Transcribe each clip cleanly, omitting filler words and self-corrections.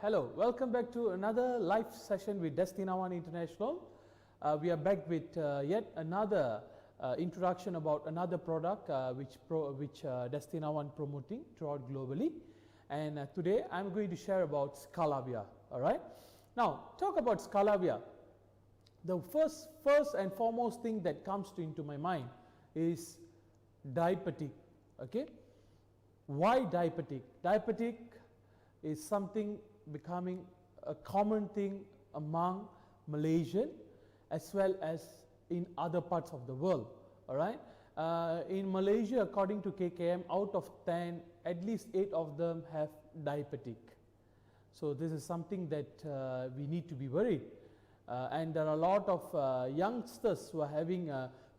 hello. Welcome back to another live session with Destina International. We are back with yet another introduction about another product which Destina promoting throughout globally. And today I'm going to share about Scalarvia. All right. Now, talk about Scalarvia. The first and foremost thing that comes into my mind is diabetic. Okay. Why diabetic? Diabetic is something becoming a common thing among Malaysian as well as in other parts of the world. All right. In Malaysia, according to KKM, out of 10, at least 8 of them have diabetic. So this is something that we need to be worried. And there are a lot of youngsters who are having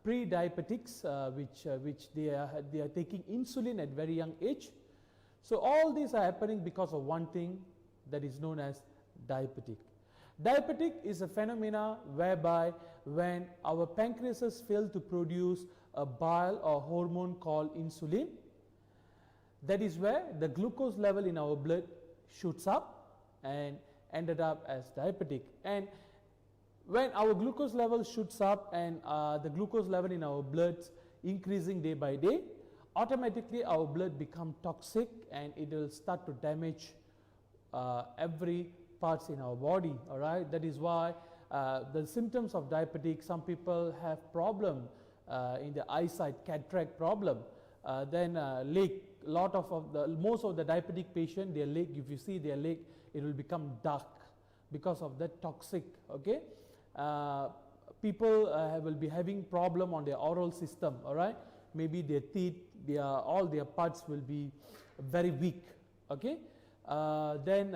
pre-diabetics, which they are taking insulin at very young age. So all these are happening because of one thing that is known as diabetic. Diabetic is a phenomena whereby when our pancreases fail to produce a bile or hormone called insulin, that is where the glucose level in our blood shoots up and ended up as diabetic. And when our glucose level shoots up and the glucose level in our blood increasing day by day, automatically our blood become toxic and it will start to damage every parts in our body. All right, that is why the symptoms of diabetic, some people have problem in the eyesight, cataract problem, then leg, most of the diabetic patient, their leg, if you see their leg, it will become dark because of the toxic. Okay, people will be having problem on their oral system. All right, maybe their teeth, all their parts will be very weak. Okay, then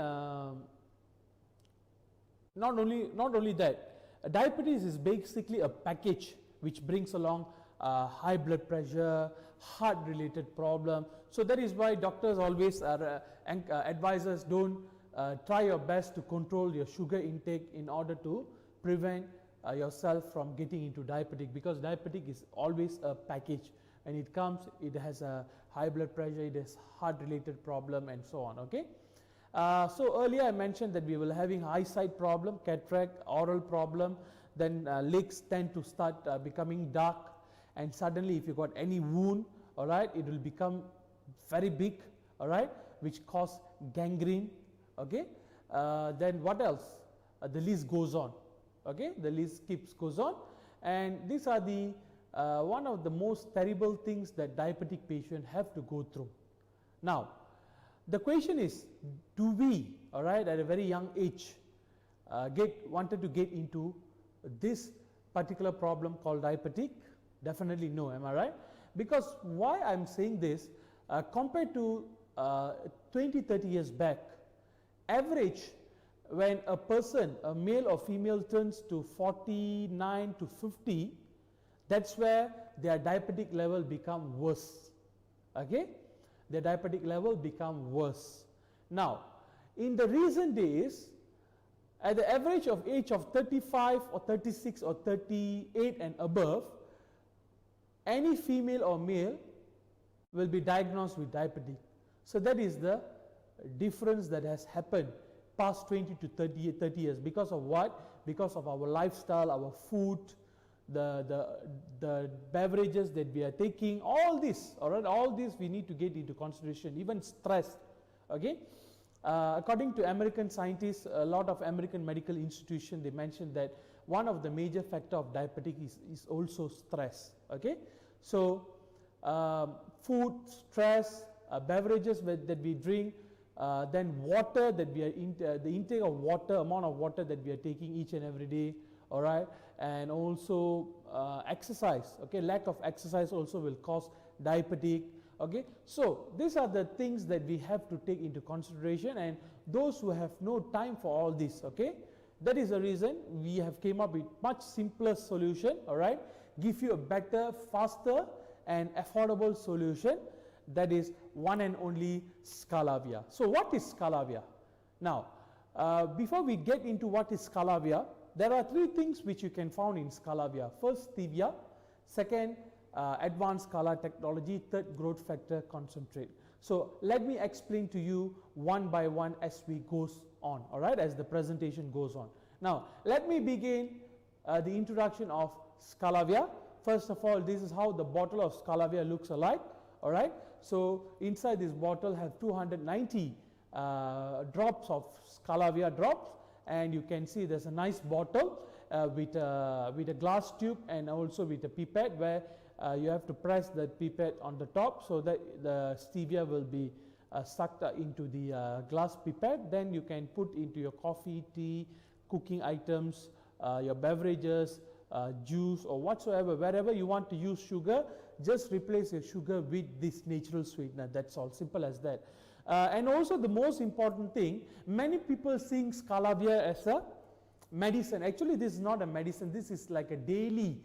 not only that, diabetes is basically a package which brings along high blood pressure, heart related problem. So that is why doctors always advise us, don't try your best to control your sugar intake in order to prevent yourself from getting into diabetic, because diabetic is always a package. When it comes, it has a high blood pressure, it has heart related problem and so on. Okay. So earlier I mentioned that we will having eyesight problem, cataract, oral problem, then legs tend to start becoming dark, and suddenly if you got any wound, all right, it will become very big, all right, which cause gangrene. Okay. Then what else? The list goes on. Okay, the list goes on, and these are the one of the most terrible things that diabetic patients have to go through. Now, the question is, do we, all right, at a very young age, wanted to get into this particular problem called diabetic? Definitely no, am I right? Because why I'm saying this, compared to 20-30 years back, average when a person, a male or female, turns to 49 to 50, that's where their diabetic level become worse. Okay, their diabetic level become worse. Now, in the recent days, at the average of age of 35 or 36 or 38 and above, any female or male will be diagnosed with diabetic. So that is the difference that has happened past 20 to 30 years. Because of what? Because of our lifestyle, our food, the beverages that we are taking, all this, all right, all this we need to get into consideration, even stress. Okay. According to American scientists, a lot of American medical institutions, they mentioned that one of the major factor of diabetic is also stress. Okay. So food, stress, beverages that we drink, then water that we are the intake of water, amount of water that we are taking each and every day, all right, and also exercise. Okay, lack of exercise also will cause diabetic. Okay, so these are the things that we have to take into consideration, and those who have no time for all this, okay, that is the reason we have came up with much simpler solution. All right, give you a better, faster and affordable solution, that is one and only Scalarvia. So what is Scalarvia? Now, before we get into what is Scalarvia, there are 3 things which you can find in Scalarvia. First, stevia. Second, advanced Scalar technology. Third, growth factor concentrate. So let me explain to you one by one as we go on, all right, as the presentation goes on. Now, let me begin the introduction of Scalarvia. First of all, this is how the bottle of Scalarvia looks alike, all right. So, inside this bottle have 290 drops of Scalarvia drops, and you can see there's a nice bottle with a glass tube and also with a pipette, where you have to press the pipette on the top so that the stevia will be sucked into the glass pipette. Then you can put into your coffee, tea, cooking items, your beverages, juice or whatsoever. Wherever you want to use sugar, just replace your sugar with this natural sweetener. That's all, simple as that. And also the most important thing, many people see Scalarvia as a medicine. Actually, this is not a medicine. This is like a daily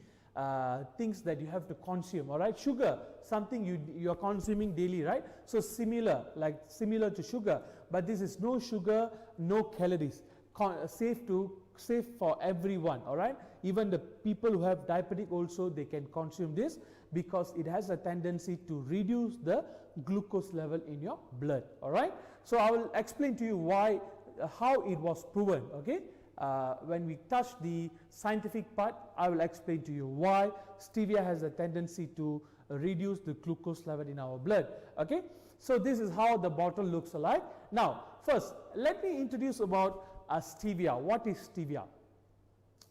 things that you have to consume, all right. Sugar, something you are consuming daily, right. So similar to sugar, but this is no sugar, no calories, safe for everyone, all right. Even the people who have diabetic also, they can consume this, because it has a tendency to reduce the glucose level in your blood, all right. So I will explain to you why, how it was proven, okay. When we touch the scientific part, I will explain to you why stevia has a tendency to reduce the glucose level in our blood, okay. So this is how the bottle looks alike. Now first, let me introduce about stevia. What is stevia?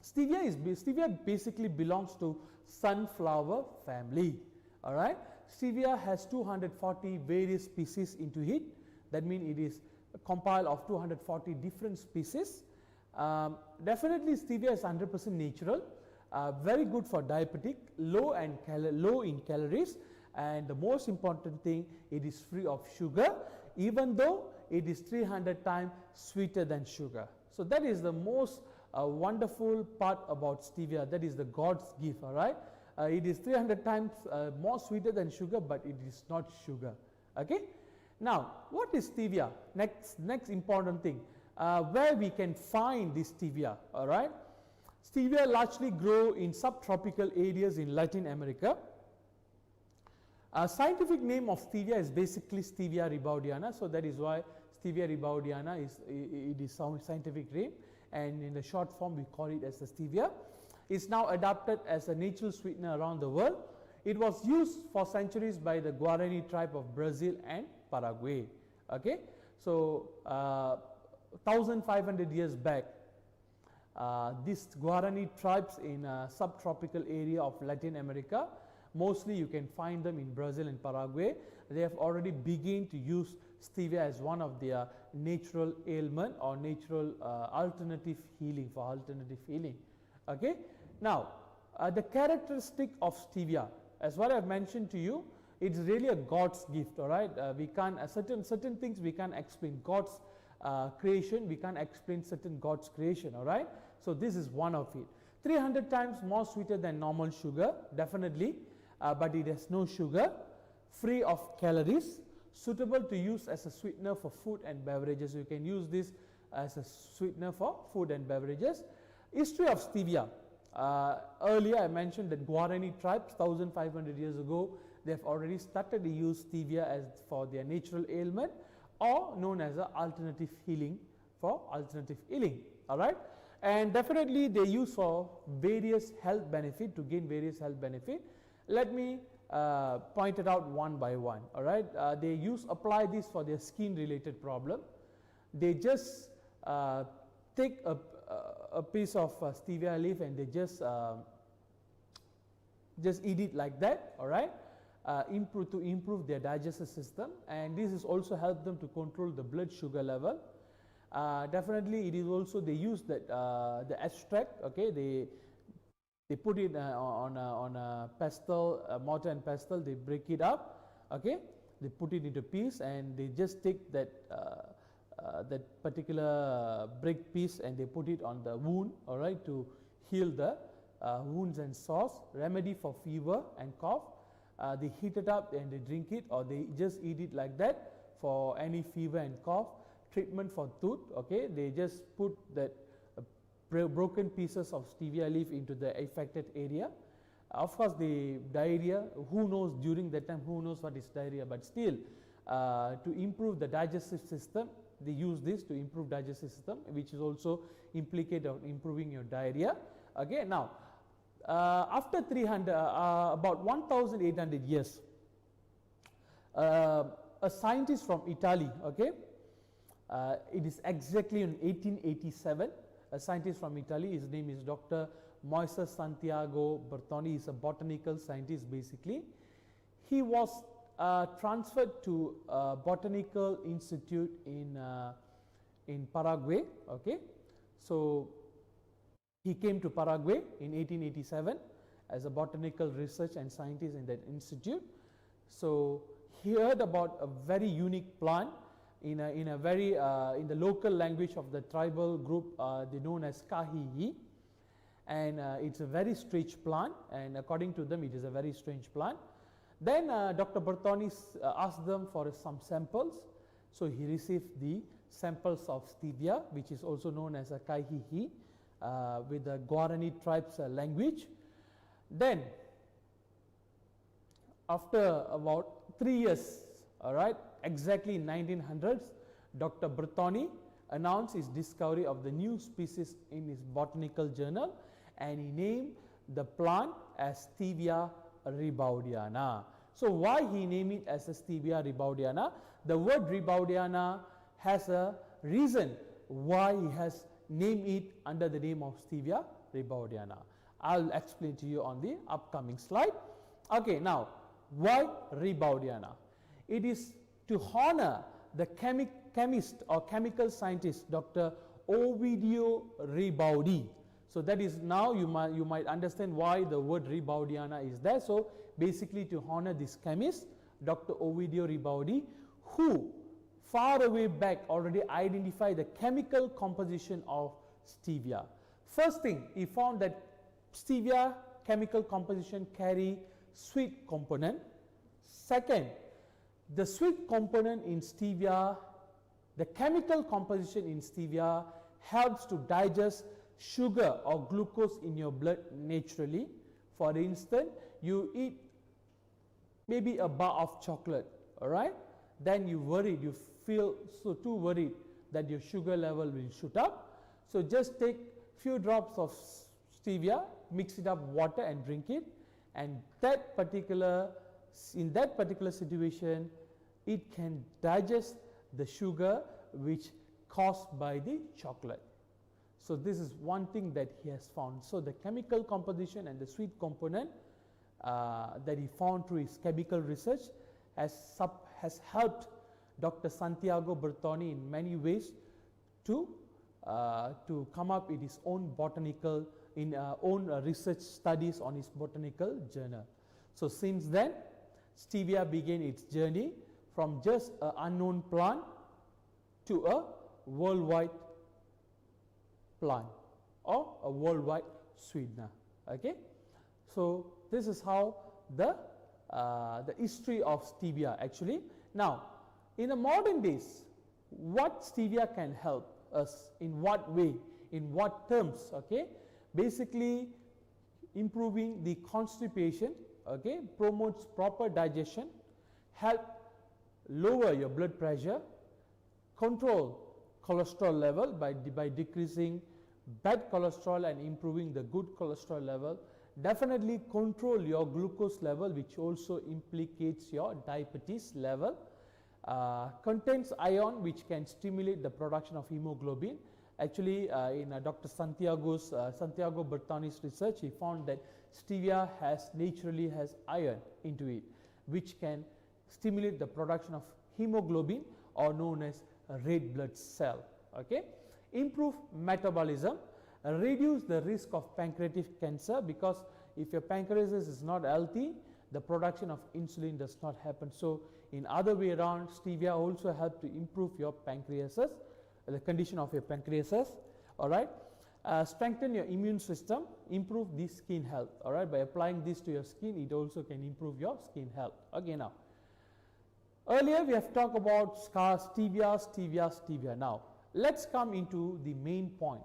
Stevia basically belongs to sunflower family, all right. Stevia has 240 various species into it. That means it is compiled of 240 different species. Definitely stevia is 100% natural, very good for diabetic, low in calories, and the most important thing, it is free of sugar, even though it is 300 times sweeter than sugar. So that is the most wonderful part about stevia. That is the God's gift, all right. It is 300 times more sweeter than sugar, but it is not sugar, okay. Now what is stevia? Next important thing, where we can find this stevia, all right. Stevia largely grow in subtropical areas in Latin America. Scientific name of stevia is basically Stevia rebaudiana, so that is why Stevia rebaudiana is scientific name, and in the short form we call it as the stevia. It's now adopted as a natural sweetener around the world. It was used for centuries by the Guarani tribe of Brazil and Paraguay, okay. So 1500 years back, these Guarani tribes in subtropical area of Latin America, mostly you can find them in Brazil and Paraguay, they have already begun to use stevia as one of their natural ailment or natural alternative healing, okay. Now the characteristic of stevia, as what I have mentioned to you, it's really a God's gift, all right. We can't certain things we can't explain. God's creation, we can't explain certain God's creation, all right. So this is one of it. 300 times more sweeter than normal sugar, definitely, but it has no sugar, free of calories, suitable to use as a sweetener for food and beverages. You can use this as a sweetener for food and beverages. History of stevia. Earlier I mentioned that Guarani tribes 1500 years ago, they have already started to use stevia as for their natural ailment, or known as a alternative healing, all right. And definitely they use for various health benefit, to gain various health benefit. Let me point it out one by one, all right. They apply this for their skin related problem. They just take a piece of stevia leaf and they just eat it like that, all right. To improve their digestive system, and this is also help them to control the blood sugar level. Definitely it is also, they use that the extract, okay, they put it on a pestle, mortar and pestle, they break it up, okay, they put it into piece and they just take that that particular break piece and they put it on the wound, all right, to heal the wounds and sores. Remedy for fever and cough. They heat it up and they drink it, or they just eat it like that for any fever and cough. Treatment for tooth, okay, they just put that broken pieces of stevia leaf into the affected area. Of course, the diarrhea, who knows during that time, who knows what is diarrhea, but still to improve the digestive system, They use this to improve digestive system, which is also implicated on improving your diarrhea. Okay, now after 300, about 1,800 years, a scientist from Italy, okay, it is exactly in 1887, a scientist from Italy, his name is Dr. Moises Santiago Bertoni. He is a botanical scientist basically. He was transferred to a botanical institute in Paraguay, okay. So he came to Paraguay in 1887 as a botanical research and scientist in that institute. So he heard about a very unique plant in the local language of the tribal group, they known as Kahihi, and it's a very strange plant, and according to them it is a very strange plant. Then Dr. Bertoni asked them for some samples, so he received the samples of stevia, which is also known as a Kahihi, with the Guarani tribes language. Then after about 3 years, all right, exactly in 1900s, Dr. Bertoni announced his discovery of the new species in his botanical journal, and he named the plant as Stevia rebaudiana. So why he named it as a Stevia rebaudiana? The word rebaudiana has a reason why he has named it under the name of Stevia rebaudiana. I'll explain to you on the upcoming slide. Okay, now why rebaudiana? It is to honor the chemist or chemical scientist Dr. Ovidio Ribaudi. So that is, now you might understand why the word rebaudiana is there. So basically to honor this chemist Dr. Ovidio Ribaudi, who far away back already identified the chemical composition of stevia. First thing, he found that stevia chemical composition carry sweet component. Second, the sweet component in stevia, the chemical composition in stevia helps to digest sugar or glucose in your blood naturally. For instance, you eat maybe a bar of chocolate, all right, then you worried, you feel so too worried that your sugar level will shoot up. So just take few drops of stevia, mix it up water and drink it, and in that particular situation it can digest the sugar which caused by the chocolate. So this is one thing that he has found. So the chemical composition and the sweet component that he found through his chemical research has helped Dr. Santiago Bertoni in many ways to come up with his own botanical research studies on his botanical journal. So since then, stevia began its journey from just an unknown plant to a worldwide plant or a worldwide sweetener. Okay, so this is how the history of stevia actually. Now, in the modern days, what stevia can help us, in what way, in what terms? Okay, basically improving the constipation, okay, promotes proper digestion, help lower your blood pressure, control cholesterol level by decreasing bad cholesterol and improving the good cholesterol level, definitely control your glucose level, which also implicates your diabetes level, contains iron which can stimulate the production of hemoglobin. Actually, in Dr. Santiago Bertoni's research, he found that stevia naturally has iron into it, which can stimulate the production of hemoglobin, or known as a red blood cell. Okay, improve metabolism, reduce the risk of pancreatic cancer, because if your pancreas is not healthy, the production of insulin does not happen. So in other way around, stevia also help to improve your pancreases, the condition of your pancreases. All right, strengthen your immune system, improve the skin health. All right, by applying this to your skin, it also can improve your skin health. Okay, now earlier we have talked about stevia. Now let's come into the main point,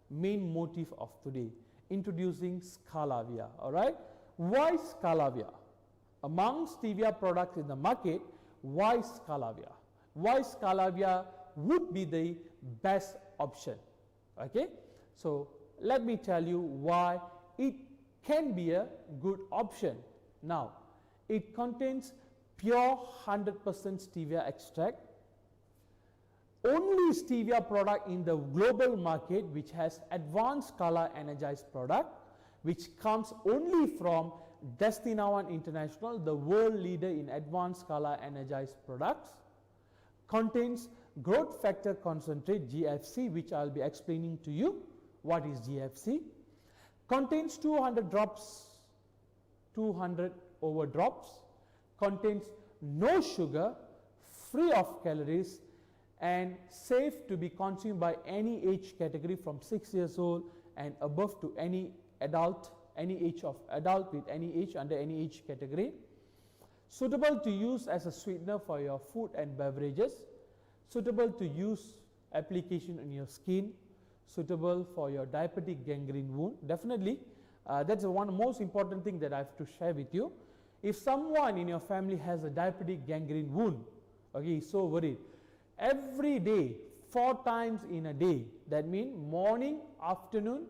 main motive of today, introducing Scalarvia. All right, why Scalarvia? Among stevia products in the market, why Scalarvia? Why Scalarvia would be the best option. Okay, so let me tell you why it can be a good option. Now, it contains pure 100% stevia extract, only stevia product in the global market which has advanced color energized product, which comes only from Destina One International, the world leader in advanced color energized products. Contains growth factor concentrate, GFC, which I'll be explaining to you what is GFC. Contains 200 drops, 200 over drops. Contains no sugar, free of calories, and safe to be consumed by any age category from 6 years old and above to any adult, any age of adult with any age, under any age category. Suitable to use as a sweetener for your food and beverages. Suitable to use application on your skin. Suitable for your diabetic gangrene wound. Definitely, that's the one most important thing that I have to share with you. If someone in your family has a diabetic gangrene wound, okay, so worried. Every day, 4 times in a day, that means morning, afternoon,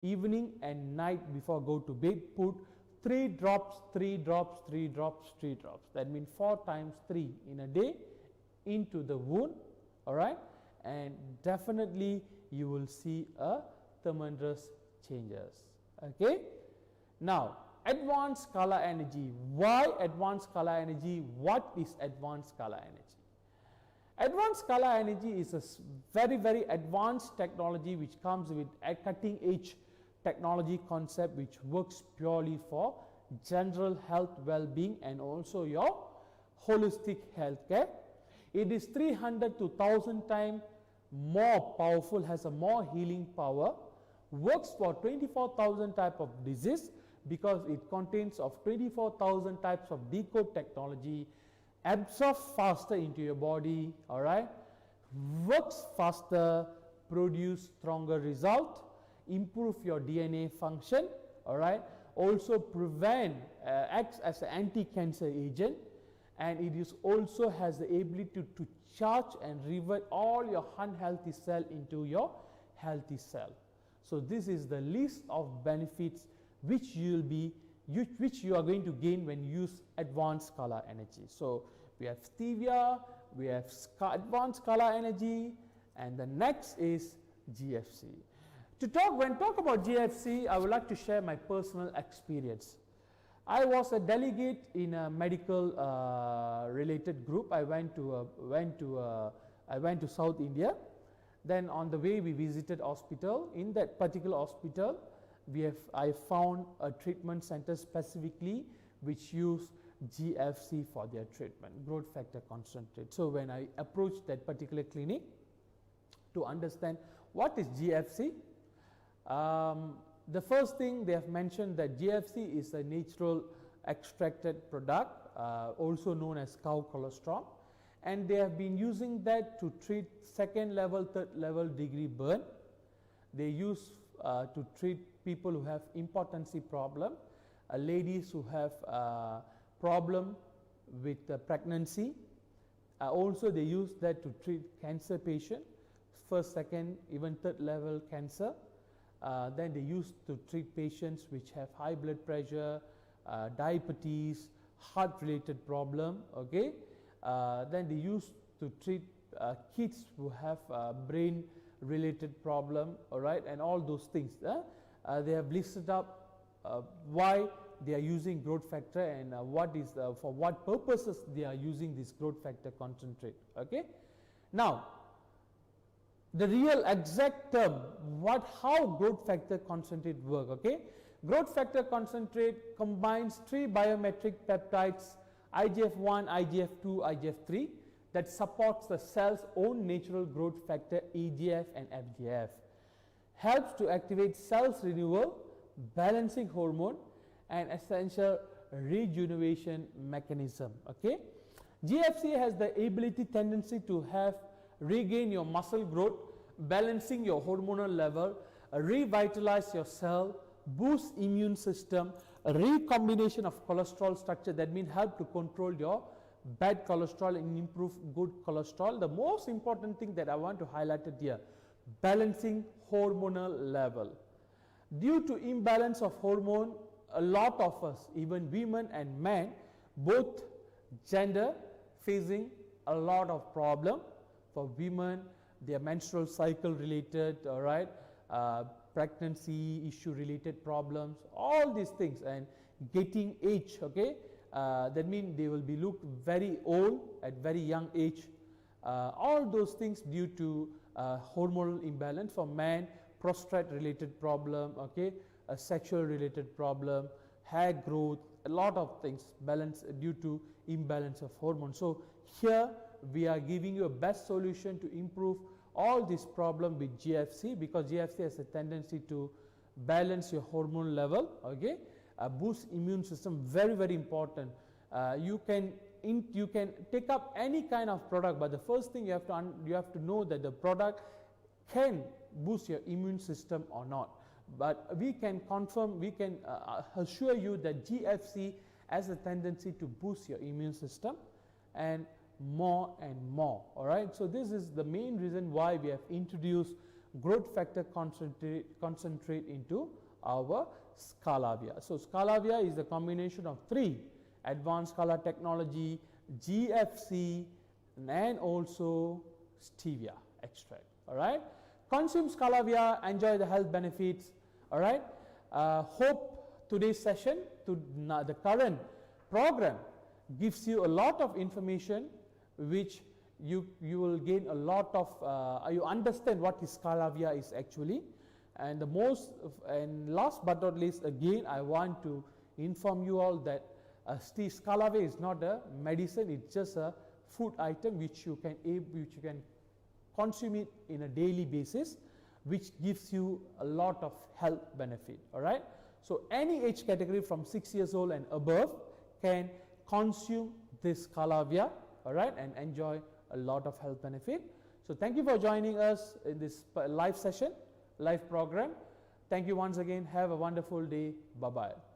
evening and night before go to bed, put 3 drops, 3 drops, 3 drops, 3 drops. That means 4 times 3 in a day into the wound, all right, and definitely you will see a tremendous changes. Okay, now advanced color energy. Why advanced color energy? What is advanced color energy? Advanced color energy is a very, very advanced technology which comes with a cutting edge technology concept which works purely for general health well-being and also your holistic health care. It is 300 to 1000 times more powerful, has a more healing power, works for 24,000 type of disease because it contains of 24,000 types of decode technology, absorb faster into your body, all right, works faster, produce stronger result, improve your DNA function, all right, also prevent, acts as an anti-cancer agent, and it is also has the ability to charge and revert all your unhealthy cell into your healthy cell. So this is the list of benefits which you will be which you are going to gain when you use advanced color energy. So we have stevia, we have advanced color energy, and the next is GFC. When talk about GFC, I would like to share my personal experience. I was a delegate in a medical related group. I went to South India. Then on the way we visited hospital. In that particular hospital, I found a treatment center specifically which use GFC for their treatment, growth factor concentrate. So when I approached that particular clinic to understand what is GFC, the first thing they have mentioned that GFC is a natural extracted product, also known as cow cholesterol, and they have been using that to treat 2nd level, 3rd level degree burn. They use to treat people who have impotency problem, ladies who have problem with pregnancy. Also they use that to treat cancer patient, 1st, 2nd, even 3rd level cancer. Then they use to treat patients which have high blood pressure, diabetes, heart related problem, okay. Then they use to treat kids who have brain related problem, all right, and all those things. They have listed up why they are using growth factor and what is for what purposes they are using this growth factor concentrate. Okay. Now, the real exact term, how growth factor concentrate work. Okay. Growth factor concentrate combines 3 biometric peptides, IGF-1, IGF-2, IGF-3, that supports the cell's own natural growth factor EGF and FGF. Helps to activate cells renewal, balancing hormone, and essential rejuvenation mechanism. Okay. GFC has the tendency to have regain your muscle growth, balancing your hormonal level, revitalize your cell, boost immune system, recombination of cholesterol structure, that means help to control your bad cholesterol and improve good cholesterol. The most important thing that I want to highlight it here, balancing hormonal level. Due to imbalance of hormone, a lot of us, even women and men, both gender, facing a lot of problem. For women, their menstrual cycle related, all right, pregnancy issue related problems, all these things, and getting age, okay, that means they will be looked very old at very young age. All those things due to hormonal imbalance. For man, prostate related problem, okay, a sexual related problem, hair growth, a lot of things balance due to imbalance of hormones. So here we are giving you a best solution to improve all this problem with GFC, because GFC has a tendency to balance your hormone level, okay, boost immune system, very very important. You can take up any kind of product, but the first thing you have to know that the product can boost your immune system or not. But we can confirm, we can assure you that GFC has a tendency to boost your immune system and more and more. All right, so this is the main reason why we have introduced growth factor concentrate into our Scalarvia. So Scalarvia is a combination of 3: advanced color technology, GFC, and also stevia extract. All right, consume Scalarvia, enjoy the health benefits. All right, hope today's session, the current program, gives you a lot of information which you will gain a lot of, you understand what Scalarvia is actually. And the most, and last but not least, again I want to inform you all that Scalarvia is not a medicine, it's just a food item which you can consume it in a daily basis, which gives you a lot of health benefit. All right, so any age category from 6 years old and above can consume this Scalarvia, all right, and enjoy a lot of health benefit. So thank you for joining us in this live session, live program. Thank you once again. Have a wonderful day. Bye bye.